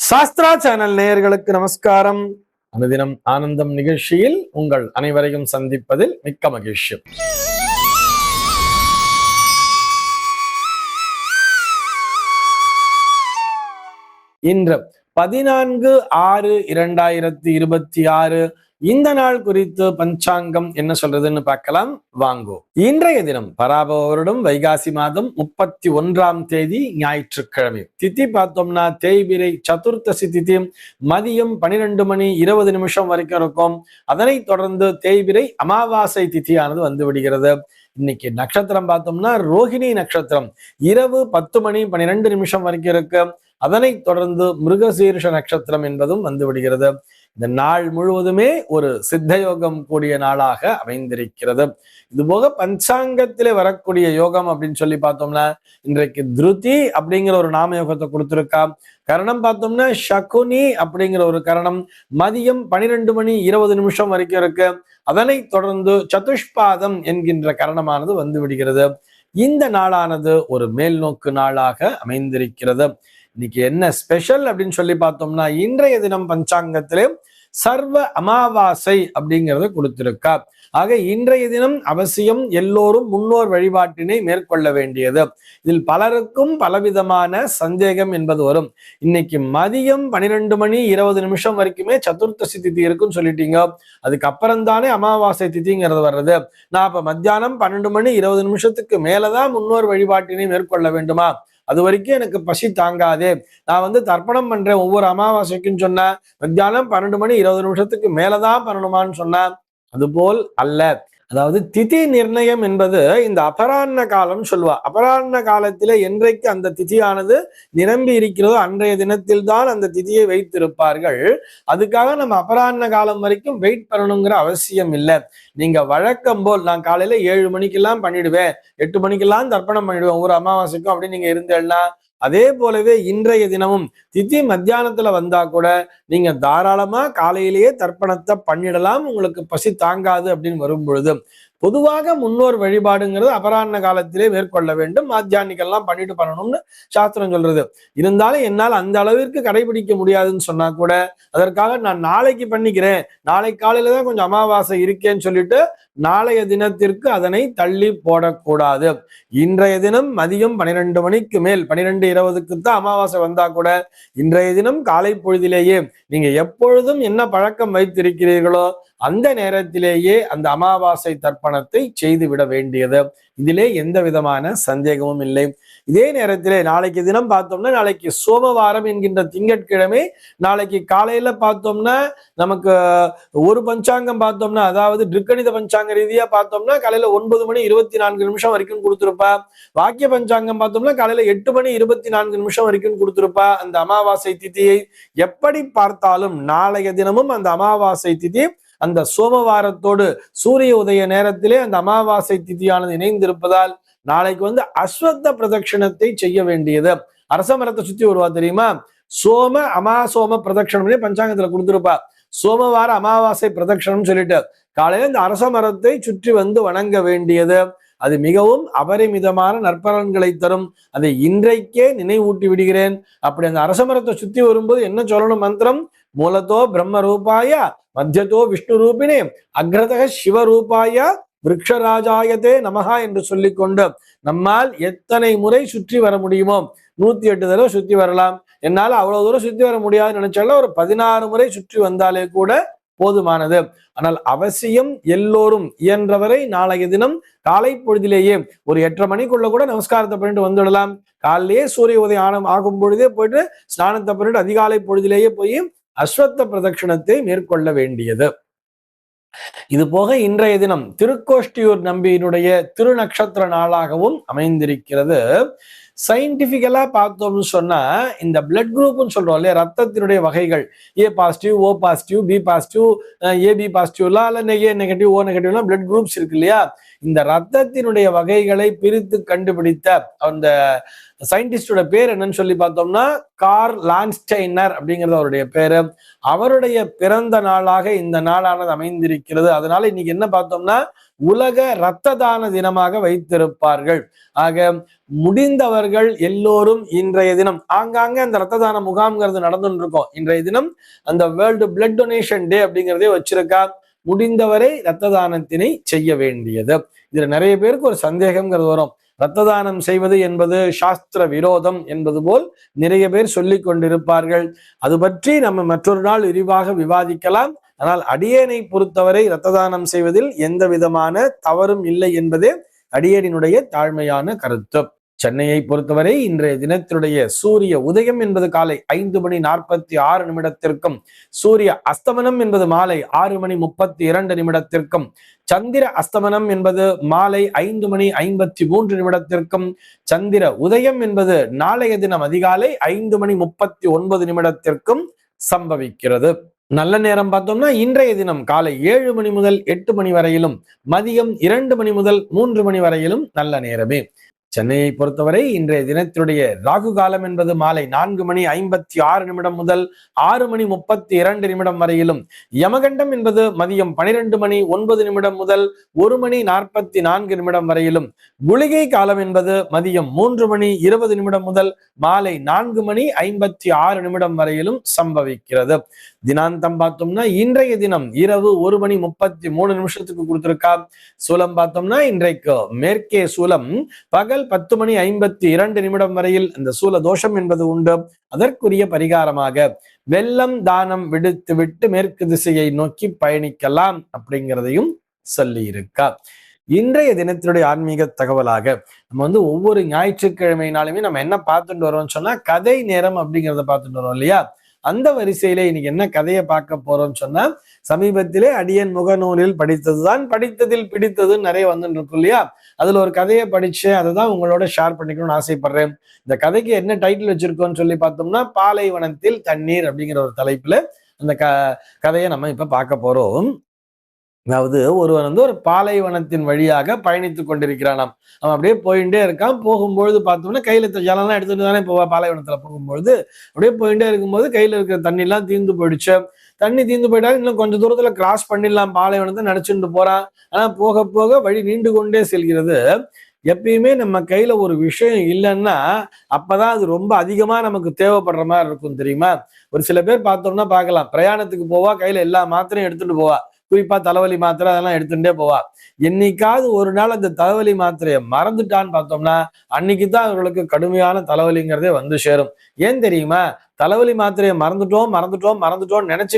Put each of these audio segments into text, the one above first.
Sastra channel நேயர்களுக்கு நமஸ்காரம். அனுதினம் ஆனந்தம் நிகழ்ச்சியில் உங்கள் அனைவரையும் சந்திப்பதில் மிக்க மகிழ்ச்சி. இன்று 14/6/2026 இந்த நாள் குறித்து பஞ்சாங்கம் என்ன சொல்றதுன்னு பார்க்கலாம் வாங்கோ. இன்றைய தினம் பராபவ வருடம் வைகாசி மாதம் 31ஆம் தேதி ஞாயிற்றுக்கிழமை. திதி பார்த்தோம்னா தேய்பிரை சதுர்த்தசி திதி மதியம் 12:20 வரைக்கும் இருக்கும். அதனைத் தொடர்ந்து தேய்பிரை அமாவாசை திதியானது வந்து விடுகிறது. இன்னைக்கு நட்சத்திரம் பார்த்தோம்னா ரோஹிணி நட்சத்திரம் இரவு 10:12 வரைக்கும் இருக்கு. அதனைத் தொடர்ந்து மிருகசீர்ஷ நட்சத்திரம் என்பதும் வந்து விடுகிறது. இந்த நாள் முழுவதுமே ஒரு சித்தயோகம் கூடிய நாளாக அமைந்திருக்கிறது. இது போக பஞ்சாங்கத்திலே வரக்கூடிய யோகம் அப்படின்னு சொல்லி பார்த்தோம்னா இன்றைக்கு திருதி அப்படிங்கிற ஒரு நாம யோகத்தை கொடுத்திருக்கா. கரணம் பார்த்தோம்னா சகுனி அப்படிங்கிற ஒரு கரணம் மதியம் 12:20 வரைக்கும் இருக்கு. அதனைத் தொடர்ந்து சதுஷ்பாதம் என்கின்ற கரணமானது வந்து விடுகிறது. இந்த நாளானது ஒரு மேல் நோக்கு நாளாக அமைந்திருக்கிறது. இன்னைக்கு என்ன ஸ்பெஷல் அப்படின்னு சொல்லி பார்த்தோம்னா இன்றைய தினம் பஞ்சாங்கத்திலே சர்வ அமாவாசை அப்படிங்கிறத கொடுத்திருக்கா. ஆக இன்றைய தினம் அவசியம் எல்லோரும் முன்னோர் வழிபாட்டினை மேற்கொள்ள வேண்டியது. இதில் பலருக்கும் பலவிதமான சந்தேகம் என்பது வரும். இன்னைக்கு மதியம் 12:20 வரைக்குமே சதுர்த்தசி திதி இருக்குன்னு சொல்லிட்டீங்க, அதுக்கப்புறம் தானே அமாவாசை திதிங்கிறது வர்றது. நான் அப்ப மத்தியானம் 12:20 மேலதான் முன்னோர் வழிபாட்டினை மேற்கொள்ள வேண்டுமா? அது வரைக்கும் எனக்கு பசி தாங்காதே, நான் தர்ப்பணம் பண்றேன் ஒவ்வொரு அமாவாசைக்குன்னு சொன்ன மத்தியானம் 12:20 மேலதான் பண்ணணுமான்னு சொன்ன அதுபோல் அல்ல. அதாவது திதி நிர்ணயம் என்பது இந்த அபராண்ண காலம் சொல்லுவா. அபராண்ண காலத்திலே என்றைக்கு அந்த திதியானது நிரம்பி இருக்கிறதோ அன்றைய தினத்தில் தான் அந்த திதியை வைத்திருப்பார்கள். அதுக்காக நம்ம அபராண்ண காலம் வரைக்கும் வெயிட் பண்ணணுங்கிற அவசியம் இல்லை. நீங்க வழக்கம் போல் நான் காலையில 7 மணிக்கெல்லாம் பண்ணிடுவேன், 8 மணிக்கெல்லாம் தர்ப்பணம் பண்ணிடுவேன் ஒவ்வொரு அமாவாசைக்கும் அப்படின்னு நீங்க இருந்தேன்னா அதே போலவே இன்றைய தினமும் திதி மத்தியானத்துல வந்தா கூட நீங்க தாராளமா காலையிலேயே தர்ப்பணத்தை பண்ணிடலாம், உங்களுக்கு பசி தாங்காது அப்படின்னு வரும் பொழுது. பொதுவாக முன்னோர் வழிபாடுங்கிறது அபராண்ண காலத்திலே மேற்கொள்ள வேண்டும். மாத்தியானிக்கெல்லாம் பண்ணிட்டு பண்ணணும்னு சாஸ்திரம் சொல்றது. இருந்தாலும் என்னால் அந்த அளவிற்கு கடைபிடிக்க முடியாதுன்னு சொன்னா கூட அதற்காக நான் நாளைக்கு பண்ணிக்கிறேன், நாளை காலையில தான் கொஞ்சம் அமாவாசை இருக்கேன்னு சொல்லிட்டு நாளைய தினத்திற்கு அதனை தள்ளி போடக்கூடாது. இன்றைய தினம் மதியம் 12 மணிக்கு மேல் 12:20 தான் அமாவாசை வந்தா கூட இன்றைய தினம் காலை பொழுதிலேயே நீங்க எப்பொழுதும் என்ன பழக்கம் வைத்திருக்கிறீர்களோ அந்த நேரத்திலேயே அந்த அமாவாசை தர்ப்பணத்தை செய்து விட வேண்டியது. இதிலே எந்த விதமான சந்தேகமும் இல்லை. இதே நேரத்திலே நாளைக்கு தினம் பார்த்தோம்னா நாளைக்கு சோமவாரம் என்கின்ற திங்கட்கிழமை. நாளைக்கு காலையில பார்த்தோம்னா நமக்கு ஒரு பஞ்சாங்கம் பார்த்தோம்னா அதாவது திருக்கணித பஞ்சாங்க ரீதியா பார்த்தோம்னா காலையில 9:24 வரைக்கும் கொடுத்திருப்பா. வாக்கிய பஞ்சாங்கம் பார்த்தோம்னா காலையில 8:24 வரைக்கும் கொடுத்திருப்பா. அந்த அமாவாசை திதியை எப்படி பார்த்தாலும் நாளைய தினமும் அந்த அமாவாசை திதி அந்த சோமவாரத்தோடு சூரிய உதய நேரத்திலே அந்த அமாவாசை திதியானது இணைந்திருப்பதால் நாளைக்கு அஸ்வத்த பிரதட்சணத்தை செய்ய வேண்டியது. அரச மரத்தை சுத்தி வருவா தெரியுமா, சோம அமாசோம பிரதட்சணம் பஞ்சாங்கத்துல கொடுத்திருப்பா. சோமவார அமாவாசை பிரதட்சணம் சொல்லிட்டு காலையில இந்த அரச மரத்தை சுற்றி வணங்க வேண்டியது. அது மிகவும் அபரிமிதமான நற்பலன்களை தரும். அதை இன்றைக்கே நினைவூட்டி விடுகிறேன். அப்படி அந்த அரச மரத்தை சுத்தி வரும்போது என்ன சொல்லணும் மந்திரம்? மூலத்தோ பிரம்ம ரூபாய மத்தியத்தோ விஷ்ணு ரூபினே அக்ரதக சிவரூபாய விருக்ஷராஜாயத்தே நமகா என்று சொல்லிக்கொண்டு நம்மால் எத்தனை முறை சுற்றி வர முடியுமோ 108 தடவை சுற்றி வரலாம். என்னால அவ்வளவு தூரம் சுற்றி வர முடியாதுன்னு நினைச்சாலும் ஒரு 16 முறை சுற்றி வந்தாலே கூட போதுமானது. ஆனால் அவசியம் எல்லோரும் இயன்றவரை நாளைய தினம் காலை பொழுதிலேயே ஒரு 8:30 மணிக்குள்ள கூட நமஸ்காரத்தை பண்ணிட்டு வந்துடலாம். காலையிலேயே சூரிய உதயம் ஆகும் பொழுதே போயிட்டு ஸ்நானத்தை பண்ணிட்டு அதிகாலை பொழுதிலேயே போய் அஸ்வத்த பிரதட்சணத்தை மேற்கொள்ள வேண்டியது. இது போக இன்றைய தினம் திருக்கோஷ்டியூர் நம்பியினுடைய திருநக்ஷத்திர நாளாகவும் அமைந்திருக்கிறது. சயின்டிபிக்கலா பார்த்தோம்னு சொன்னா இந்த பிளட் குரூப்னு சொல்றோம் இல்லையா, ரத்தத்தினுடைய வகைகள் A positive, O positive, B positive, AB பாசிட்டிவ்லாம் இல்ல ஏ நெகட்டிவ், ஓ நெகட்டிவ்லாம் பிளட் குரூப்ஸ் இருக்கு இல்லையா. இந்த ரத்தத்தினுடைய வகைகளை பிரித்து கண்டுபிடித்த அந்த சயின்டிஸ்டோட பேர் என்னன்னு சொல்லி பார்த்தோம்னா கார்ல் லான்ஸ்டைனர் அப்படிங்கிறது அவருடைய பேரு. அவருடைய பிறந்த நாளாக இந்த நாளானது அமைந்திருக்கிறது. அதனால இன்னைக்கு என்ன பார்த்தோம்னா உலக இரத்த தான தினமாக வைத்திருப்பார்கள். ஆக முடிந்தவர்கள் எல்லோரும் இன்றைய தினம் ஆங்காங்கே அந்த ரத்த தான முகாம்ங்கிறது நடந்துட்டு இருக்கோம். இன்றைய தினம் அந்த வேர்ல்டு பிளட் டொனேஷன் டே அப்படிங்கிறதே வச்சிருக்கா. முடிந்தவரை ரத்த தானத்தினை செய்ய வேண்டியது. இதுல நிறைய பேருக்கு ஒரு சந்தேகம்ங்கிறது வரும். ரத்த தானம் செய்வது என்பது சாஸ்திர விரோதம் என்பது போல் நிறைய பேர் சொல்லிக் கொண்டிருப்பார்கள். அது பற்றி நம்ம மற்றொரு நாள் விரிவாக விவாதிக்கலாம். ஆனால் அடியேனை பொறுத்தவரை ரத்த தானம் செய்வதில் எந்த விதமான தவறும் இல்லை என்பதே அடியேனினுடைய தாழ்மையான கருத்து. சென்னையை பொறுத்தவரை இன்றைய தினத்தினுடைய சூரிய உதயம் என்பது காலை 5:46 சூரிய அஸ்தமனம் என்பது மாலை 6:32 சந்திர அஸ்தமனம் என்பது மாலை 5:53 சந்திர உதயம் என்பது நாளைய தினம் அதிகாலை 5:39 சம்பவிக்கிறது. நல்ல நேரம் பார்த்தோம்னா இன்றைய தினம் காலை 7 மணி முதல் 8 மணி வரையிலும், மதியம் 2 மணி முதல் 3 மணி வரையிலும் நல்ல நேரமே. சென்னையை பொறுத்தவரை இன்றைய தினத்தினுடைய ராகு காலம் என்பது மாலை 4:56 முதல் 6:32 வரையிலும், யமகண்டம் என்பது மதியம் 12:09 முதல் 1:44 வரையிலும், குளிகை காலம் என்பது மதியம் 3:20 முதல் மாலை 4:56 வரையிலும் சம்பவிக்கிறது. தினாந்தம் பார்த்தோம்னா இன்றைய தினம் இரவு 1:33 கொடுத்திருக்கா. சூலம் பார்த்தோம்னா இன்றைக்கு மேற்கே சூலம் பகல் 10:52 வரையில் அந்த சூல தோஷம் என்பது உண்டு. அதற்குரிய பரிகாரமாக வெள்ளம் தானம் விடுத்து விட்டு மேற்கு திசையை நோக்கி பயணிக்கலாம் அப்படிங்கிறதையும் சொல்லி இருக்கா. இன்றைய தினத்தினுடைய ஆன்மீக தகவலாக நம்ம ஒவ்வொரு ஞாயிற்றுக்கிழமைனாலுமே நம்ம என்ன பார்த்துட்டு வரோம்னு சொன்னா கதை நேரம் அப்படிங்கிறத பார்த்துட்டு வரோம் இல்லையா. அந்த வரிசையில இன்னைக்கு என்ன கதையை பார்க்க போறோம்னு சொன்னா, சமீபத்திலே அடியன் முகநூலில் படித்ததுதான் படித்ததில் பிடித்ததுன்னு நிறைய வந்துட்டு இருக்கும் இல்லையா. அதுல ஒரு கதையை படிச்சு அதை தான் உங்களோட ஷேர் பண்ணிக்கணும்னு ஆசைப்படுறேன். இந்த கதைக்கு என்ன டைட்டில் வச்சிருக்கோம்னு சொல்லி பார்த்தோம்னா, பாலைவனத்தில் தண்ணீர் அப்படிங்கிற ஒரு தலைப்புல அந்த கதையை நம்ம இப்ப பார்க்க போறோம். அதாவது ஒருவன் ஒரு பாலைவனத்தின் வழியாக பயணித்துக் கொண்டிருக்கிறானாம். அவன் அப்படியே போயிட்டே இருக்கான். போகும்பொழுது பார்த்தோம்னா கையில ஜலம்லாம் எடுத்துட்டு தானே போவா. பாலைவனத்துல போகும்பொழுது அப்படியே போயிட்டே இருக்கும்போது கையில இருக்கிற தண்ணி எல்லாம் தீர்ந்து போயிடுச்சு. தண்ணி தீர்ந்து போயிட்டா இன்னும் கொஞ்சம் தூரத்துல கிராஸ் பண்ணிடலாம் பாலைவனத்தை நினைச்சுட்டு போறான். ஆனா போக போக வழி நீண்டு கொண்டே செல்கிறது. எப்பயுமே நம்ம கையில ஒரு விஷயம் இல்லைன்னா அப்பதான் அது ரொம்ப அதிகமா நமக்கு தேவைப்படுற மாதிரி இருக்கும் தெரியுமா. ஒரு சில பேர் பார்த்தோம்னா பார்க்கலாம், பிரயாணத்துக்கு போவா, கையில எல்லா மாத்திரையும் எடுத்துட்டு போவா. குறிப்பா தலைவலி மாத்திரை அதெல்லாம் எடுத்துட்டே போவா. என்னைக்காவது ஒரு நாள் அந்த தலைவலி மாத்திரையை மறந்துட்டான்னு பார்த்தோம்னா அன்னைக்குதான் அவர்களுக்கு கடுமையான தலைவலிங்கிறதே வந்து சேரும். ஏன் தெரியுமா? தலைவலி மாத்திரையை மறந்துட்டோம் நினைச்சு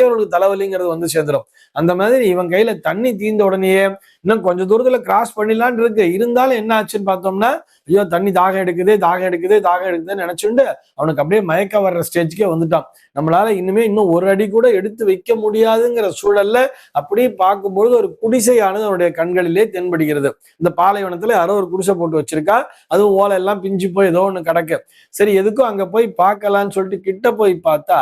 அவர்களுக்கு தலைவலிங்கிறது வந்து சேர்ந்துடும். அந்த மாதிரி இவன் கையில தண்ணி தீர்ந்த உடனேயே இன்னும் கொஞ்சம் தூரத்துல கிராஸ் பண்ணிடலான் இருக்கு. இருந்தாலும் என்ன ஆச்சுன்னு பார்த்தோம்னா, ஐயோ தண்ணி தாகம் எடுக்குதுன்னு நினைச்சுண்டு அவனுக்கு அப்படியே மயக்க வர்ற ஸ்டேஜ்க்கே வந்துட்டான். நம்மளால இன்னும் ஒரு அடி கூட எடுத்து வைக்க முடியாதுங்கிற சூழல்ல அப்படியே பார்க்கும்பொழுது ஒரு குடிசையானது அவனுடைய கண்களிலே தென்படுகிறது. இந்த பாலைவனத்துல யாரோ ஒரு குடிசை போட்டு வச்சிருக்கா. அதுவும் ஓலை எல்லாம் பிஞ்சு போய் ஏதோ ஒண்ணு கிடக்கு. சரி எதுக்கும் அங்க போய் பார்க்கலான்னு சொல்லிட்டு கிட்ட போய் பார்த்தா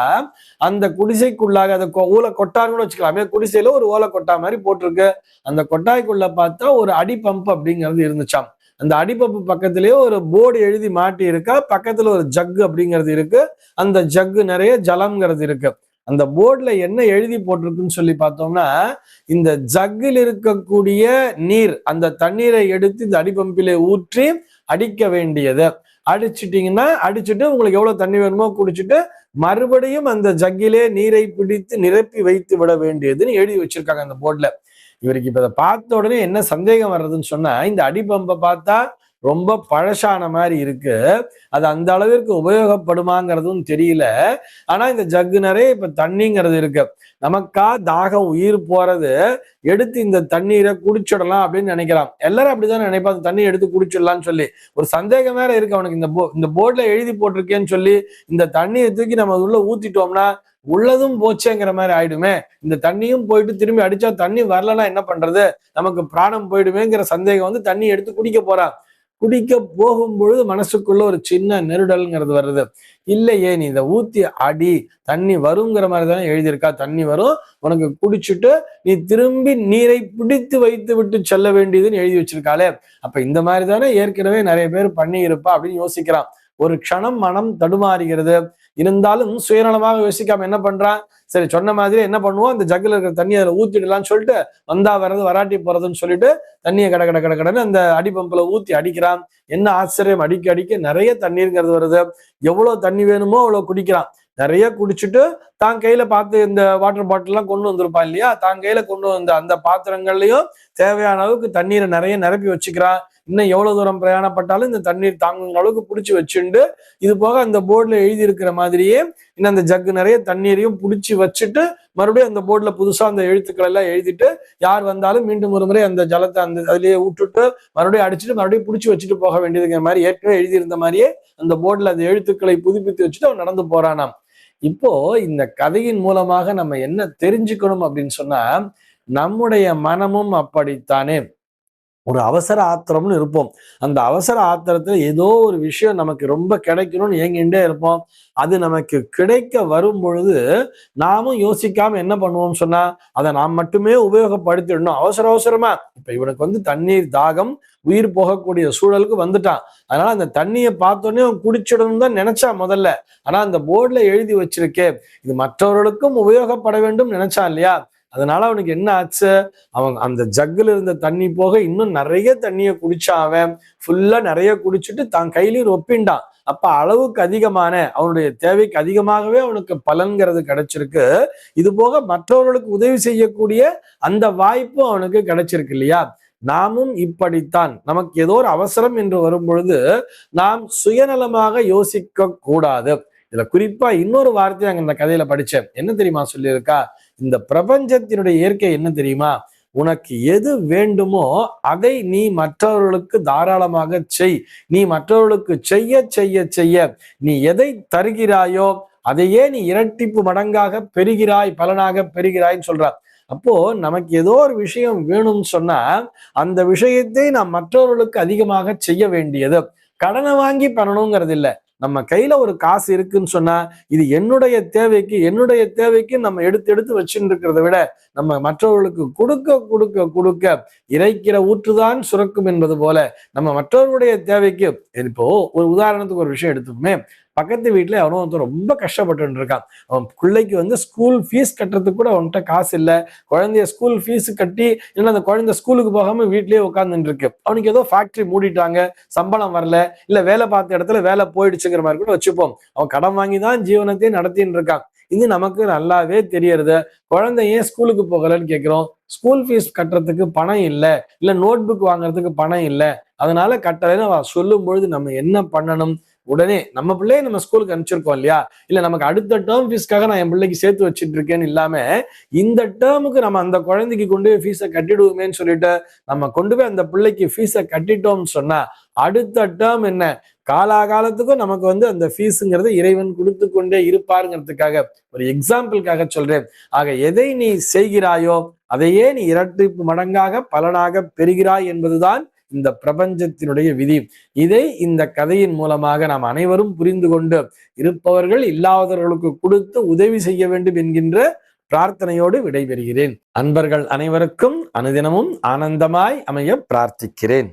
அந்த குடிசைக்குள்ளாக அதை ஓலை கொட்டான்னு வச்சுக்கலாமே, குடிசையில ஒரு ஓலை கொட்டா மாதிரி போட்டிருக்கு. அந்த கொட்டாய்க்குள்ள பார்த்தா ஒரு அடி பம்ப் அப்படிங்கிறது இருந்துச்சாம். அந்த அடிப்பம்பு பக்கத்திலேயே ஒரு போர்டு எழுதி மாட்டி இருக்கா. பக்கத்துல ஒரு ஜக்கு அப்படிங்கிறது இருக்கு. அந்த ஜக்கு நிறைய ஜலம்ங்கிறது இருக்கு. அந்த போர்டுல என்ன எழுதி போட்டிருக்குன்னு சொல்லி பார்த்தோம்னா, இந்த ஜக்கில் இருக்கக்கூடிய நீர் அந்த தண்ணீரை எடுத்து இந்த அடிப்பம்பிலே ஊற்றி அடிக்க வேண்டியது. அடிச்சுட்டு உங்களுக்கு எவ்வளவு தண்ணி வேணுமோ குடிச்சிட்டு மறுபடியும் அந்த ஜக்கிலே நீரை பிடித்து நிரப்பி வைத்து விட வேண்டியதுன்னு எழுதி வச்சிருக்காங்க அந்த போர்டுல. இவருக்கு இப்ப இதை பார்த்த உடனே என்ன சந்தேகம் வர்றதுன்னு சொன்னா, இந்த அடிப்பம்பை பார்த்தா ரொம்ப பழசான மாதிரி இருக்கு. அது அந்த அளவிற்கு உபயோகப்படுமாங்கிறதும் தெரியல. ஆனா இந்த ஜக்கு நிறைய இப்ப தண்ணிங்கிறது இருக்கு. நமக்கா தாகம் உயிர் போறது, எடுத்து இந்த தண்ணீரை குடிச்சிடலாம் அப்படின்னு நினைக்கிறான். எல்லாரும் அப்படிதான் நினைப்பா, அந்த தண்ணி எடுத்து குடிச்சிடலாம்னு சொல்லி. ஒரு சந்தேகம் வேற இருக்கு அவனுக்கு. இந்த போர்டுல எழுதி போட்டிருக்கேன்னு சொல்லி இந்த தண்ணியை தூக்கி நம்ம உள்ள ஊத்திட்டோம்னா உள்ளதும் போச்சேங்கிற மாதிரி ஆயிடுமே. இந்த தண்ணியும் போயிட்டு திரும்பி அடிச்சா தண்ணி வரலன்னா என்ன பண்றது, நமக்கு பிராணம் போயிடுமேங்கிற சந்தேகம் வந்து தண்ணி எடுத்து குடிக்க போறான். குடிக்க போகும்பொழுது மனசுக்குள்ள ஒரு சின்ன நெருடல்ங்கிறது வருது. இல்லையே, நீ இதை ஊத்தி அடி, தண்ணி வருங்கிற மாதிரி தானே எழுதியிருக்கா. தண்ணி வரும், உனக்கு குடிச்சுட்டு நீ திரும்பி நீரை பிடித்து வைத்து விட்டு செல்ல வேண்டியதுன்னு எழுதி வச்சிருக்காளே. அப்ப இந்த மாதிரி தானே ஏற்கனவே நிறைய பேர் பண்ணி இருப்பா அப்படின்னு யோசிக்கிறான். ஒரு க்ஷணம் மனம் தடுமாறுகிறது. இருந்தாலும் சுயநலமாக யோசிக்காம என்ன பண்றான், சரி சொன்ன மாதிரி என்ன பண்ணுவோம், இந்த ஜக்குல இருக்கிற தண்ணி அதுல ஊத்திடலாம்னு சொல்லிட்டு வந்தா வர்றது வராட்டி போறதுன்னு சொல்லிட்டு தண்ணியை கட கட கட கடன்னு அந்த அடிப்பம்புல ஊத்தி அடிக்கிறான். என்ன ஆச்சரியம், அடிக்க அடிக்க நிறைய தண்ணீர்ங்கிறது வருது. எவ்வளவு தண்ணி வேணுமோ அவ்வளவு குடிக்கிறான். நிறைய குடிச்சிட்டு தான் கையில பார்த்து இந்த வாட்டர் பாட்டில் எல்லாம் கொண்டு வந்திருப்பான் இல்லையா, தான் கையில கொண்டு வந்த அந்த பாத்திரங்கள்லயும் தேவையான அளவுக்கு தண்ணீரை நிறைய நிரப்பி வச்சுக்கிறான். இன்னும் எவ்வளவு தூரம் பிரயாணப்பட்டாலும் இந்த தண்ணீர் தாங்குற அளவுக்கு பிடிச்சி வச்சுண்டு, இது போக அந்த போர்டுல எழுதி இருக்கிற மாதிரியே இன்னும் அந்த ஜக்கு நிறைய தண்ணீரையும் பிடிச்சி வச்சுட்டு மறுபடியும் அந்த போர்டுல புதுசா அந்த எழுத்துக்கள் எல்லாம் எழுதிட்டு யார் வந்தாலும் மீண்டும் ஒரு முறை அந்த ஜலத்தை அந்த அதுலயே விட்டுட்டு மறுபடியும் அடிச்சுட்டு மறுபடியும் பிடிச்சி வச்சுட்டு போக வேண்டியதுங்கிற மாதிரி ஏற்கனவே எழுதியிருந்த மாதிரியே அந்த போர்டுல அந்த எழுத்துக்களை புதுப்பித்து வச்சுட்டு அவன் நடந்து போறானாம். இப்போ இந்த கதையின் மூலமாக நம்ம என்ன தெரிஞ்சுக்கணும் அப்படின்னு சொன்னா, நம்முடைய மனமும் அப்படித்தானே. ஒரு அவசர ஆத்திரம்னு இருப்போம். அந்த அவசர ஆத்திரத்துல ஏதோ ஒரு விஷயம் நமக்கு ரொம்ப கிடைக்கணும்னு ஏங்கிட்டே இருப்போம். அது நமக்கு கிடைக்க வரும் பொழுது நாமும் யோசிக்காம என்ன பண்ணுவோம் சொன்னா, அதை நாம் மட்டுமே உபயோகப்படுத்திடணும் அவசர அவசரமா. இப்ப இவனுக்கு வந்து தண்ணீர் தாகம், உயிர் போகக்கூடிய சூழலுக்கு வந்துட்டான். அதனால அந்த தண்ணியை பார்த்தோன்னே அவன் குடிச்சிடணும் தான் நினைச்சான் முதல்ல. ஆனா அந்த போர்டுல எழுதி வச்சிருக்கே இது மற்றவர்களுக்கும் உபயோகப்பட வேண்டும் நினைச்சான் இல்லையா, அதனால அவனுக்கு என்ன ஆச்சு, அவன் அந்த ஜக்குல இருந்த தண்ணி போக இன்னும் நிறைய தண்ணியை குடிச்சான். அவன் ஃபுல்லா நிறைய குடிச்சிட்டு தான் கையிலையும் ஒப்பிண்டான். அப்ப அளவுக்கு அதிகமான அவனுடைய தேவைக்கு அதிகமாகவே அவனுக்கு பலன்கிறது கிடைச்சிருக்கு. இது போக மற்றவர்களுக்கு உதவி செய்யக்கூடிய அந்த வாய்ப்பும் அவனுக்கு கிடைச்சிருக்கு இல்லையா. நாமும் இப்படித்தான். நமக்கு ஏதோ ஒரு அவசரம் என்று வரும் பொழுது நாம் சுயநலமாக யோசிக்க கூடாது. இதுல குறிப்பா இன்னொரு வார்த்தை அங்க இந்த கதையில படிச்சேன். என்ன தெரியுமா சொல்லியிருக்கா, இந்த பிரபஞ்சத்தினுடைய இயற்கை என்ன தெரியுமா, உனக்கு எது வேண்டுமோ அதை நீ மற்றவர்களுக்கு தாராளமாக செய். நீ மற்றவர்களுக்கு செய்ய செய்ய செய்ய நீ எதை தருகிறாயோ அதையே நீ இரட்டிப்பு மடங்காக பெறுகிறாய், பலனாக பெறுகிறாய்ன்னு சொல்ற. அப்போ நமக்கு ஏதோ ஒரு விஷயம் வேணும்னு சொன்னா அந்த விஷயத்தை நாம் மற்றவர்களுக்கு அதிகமாக செய்ய வேண்டியது. கடனை வாங்கி பண்ணணுங்கிறது இல்லை. நம்ம கையில ஒரு காசு இருக்குன்னு சொன்னா இது என்னுடைய தேவைக்கு நம்ம எடுத்து எடுத்து வச்சுட்டு இருக்கிறத விட நம்ம மற்றவர்களுக்கு கொடுக்க கொடுக்க கொடுக்க இறைக்கிற ஊற்றுதான் சுரக்கும் என்பது போல நம்ம மற்றவர்களுடைய தேவைக்கு. இப்போ ஒரு உதாரணத்துக்கு ஒரு விஷயம் எடுத்துக்குமே, பக்கத்து வீட்டுல அவனும் வந்து ரொம்ப கஷ்டப்பட்டு இருக்கான். அவன் பிள்ளைக்கு வந்து ஸ்கூல் ஃபீஸ் கட்டுறதுக்கு கூட அவன்கிட்ட காசு இல்லை. குழந்தைய ஸ்கூல் ஃபீஸ் கட்டி இல்லைன்னா அந்த குழந்தை ஸ்கூலுக்கு போகாம வீட்லயே உட்காந்துட்டு இருக்கு. அவனுக்கு ஏதோ ஃபேக்டரி மூடிட்டாங்க, சம்பளம் வரல, இல்ல வேலை பார்த்த இடத்துல வேலை போயிடுச்சுங்கிற மாதிரி கூட வச்சுப்போம். அவன் கடன் வாங்கி தான் ஜீவனத்தையே நடத்தின்னு இருக்கான். இது நமக்கு நல்லாவே தெரியறது. குழந்தை ஏன் ஸ்கூலுக்கு போகலன்னு கேட்கிறோம். ஸ்கூல் ஃபீஸ் கட்டுறதுக்கு பணம் இல்லை, இல்ல நோட் புக் வாங்குறதுக்கு பணம் இல்லை, அதனால கட்டலைன்னு அவ சொல்லும் பொழுது நம்ம என்ன பண்ணணும், உடனே நம்ம பிள்ளைய நம்ம ஸ்கூலுக்கு அனுப்பிச்சிருக்கோம் இல்லையா, இல்ல நமக்கு அடுத்த டேர்ம் ஃபீஸ்க்காக நான் என் பிள்ளைக்கு சேர்த்து வச்சுட்டு இருக்கேன்னு இல்லாம இந்த டேர்முக்கு நம்ம அந்த குழந்தைக்கு கொண்டு போய் ஃபீஸை கட்டிடுவோமேன்னு சொல்லிட்டு நம்ம கொண்டு போய் அந்த பிள்ளைக்கு ஃபீஸை கட்டிட்டோம்னு சொன்னா அடுத்த டேர்ம் என்ன, காலாகாலத்துக்கும் நமக்கு வந்து அந்த ஃபீஸுங்கிறது இறைவன் கொடுத்து கொண்டே இருப்பாருங்கிறதுக்காக ஒரு எக்ஸாம்பிளுக்காக சொல்றேன். ஆக எதை நீ செய்கிறாயோ அதையே நீ இரட்டிப்பு மடங்காக பலனாக பெறுகிறாய் என்பதுதான் இந்த பிரபஞ்சத்தினுடைய விதி. இதை இந்த கதையின் மூலமாக நாம் அனைவரும் புரிந்து கொண்டு இருப்பவர்கள் இல்லாதவர்களுக்கு கொடுத்து உதவி செய்ய வேண்டும் என்கின்ற பிரார்த்தனையோடு விடைபெறுகிறேன். அன்பர்கள் அனைவருக்கும் அனுதினமும் ஆனந்தமாய் அமைய பிரார்த்திக்கிறேன்.